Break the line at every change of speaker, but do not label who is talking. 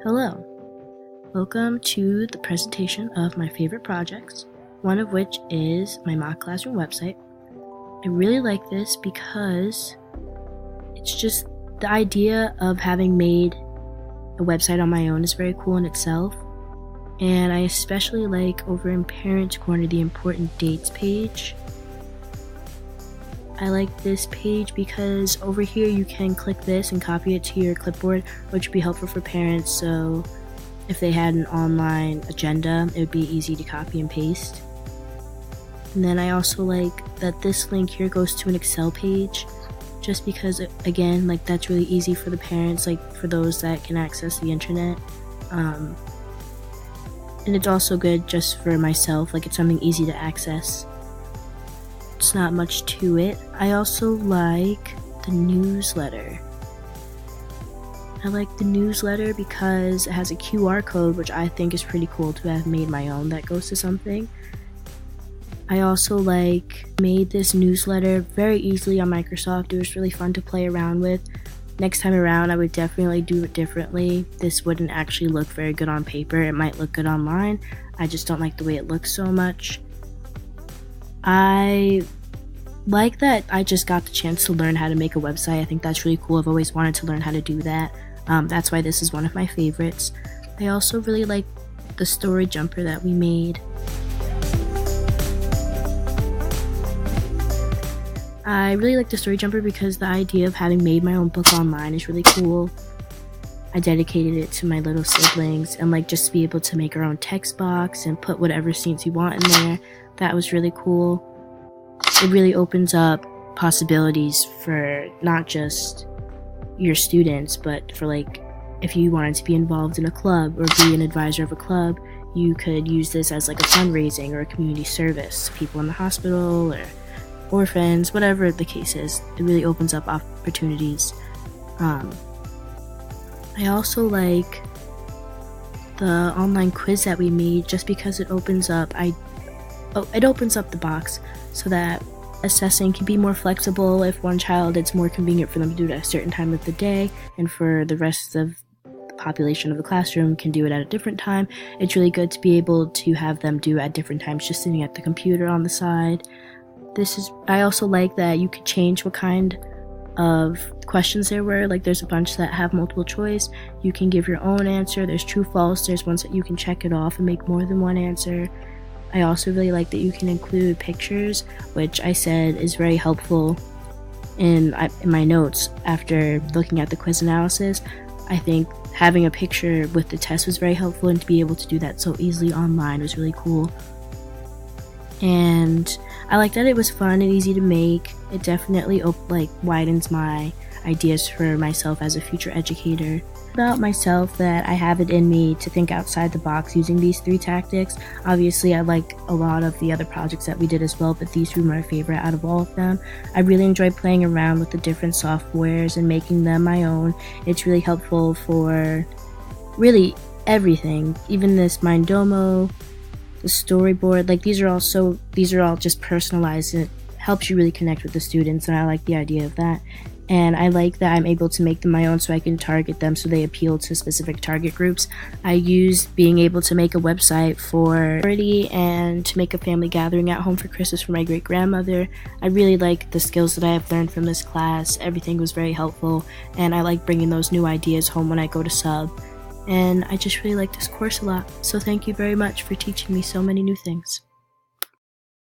Hello, welcome to the presentation of my favorite projects, one of which is my mock classroom website. I really like this because it's just the idea of having made a website on my own is very cool in itself, and I especially like over in Parents Corner the important dates page. I like this page because over here you can click this and copy it to your clipboard, which would be helpful for parents, so if they had an online agenda, it would be easy to copy and paste. And then I also like that this link here goes to an Excel page, just because, again, like that's really easy for the parents, like for those that can access the internet. And it's also good just for myself, like it's something easy to access. It's not much to it. I also like the newsletter. I like the newsletter because it has a QR code, which I think is pretty cool to have made my own that goes to something. I also made this newsletter very easily on Microsoft. It was really fun to play around with. Next time around, I would definitely do it differently. This wouldn't actually look very good on paper. It might look good online. I just don't like the way it looks so much. I like that I just got the chance to learn how to make a website. I think that's really cool. I've always wanted to learn how to do that. That's why this is one of my favorites. I also really like the story jumper that we made. I really like the story jumper because the idea of having made my own book online is really cool. I dedicated it to my little siblings, and just to be able to make our own text box and put whatever scenes you want in there. That was really cool. It really opens up possibilities for not just your students, but for if you wanted to be involved in a club or be an advisor of a club, you could use this as a fundraising or a community service to people in the hospital or orphans, whatever the case is. It really opens up opportunities. I also like the online quiz that we made just because it opens up the box so that assessing can be more flexible. If one child, it's more convenient for them to do it at a certain time of the day, and for the rest of the population of the classroom can do it at a different time. It's really good to be able to have them do it at different times, just sitting at the computer on the side. I also like that you could change what kind of questions there were. There's a bunch that have multiple choice. You can give your own answer. There's true, false. There's ones that you can check it off and make more than one answer. I also really like that you can include pictures, which I said is very helpful in my notes after looking at the quiz analysis. I think having a picture with the test was very helpful, and to be able to do that so easily online was really cool. And I like that it was fun and easy to make. It definitely widens my ideas for myself as a future educator. About myself, that I have it in me to think outside the box using these 3 tactics. Obviously, I like a lot of the other projects that we did as well, but these were my favorite out of all of them. I really enjoy playing around with the different softwares and making them my own. It's really helpful for really everything, even this Mindomo, the storyboard. These are all just personalized, and it helps you really connect with the students, and I like the idea of that. And I like that I'm able to make them my own so I can target them so they appeal to specific target groups. I used being able to make a website for party and to make a family gathering at home for Christmas for my great-grandmother. I really like the skills that I have learned from this class. Everything was very helpful, and I like bringing those new ideas home when I go to sub. And I just really like this course a lot. So thank you very much for teaching me so many new things.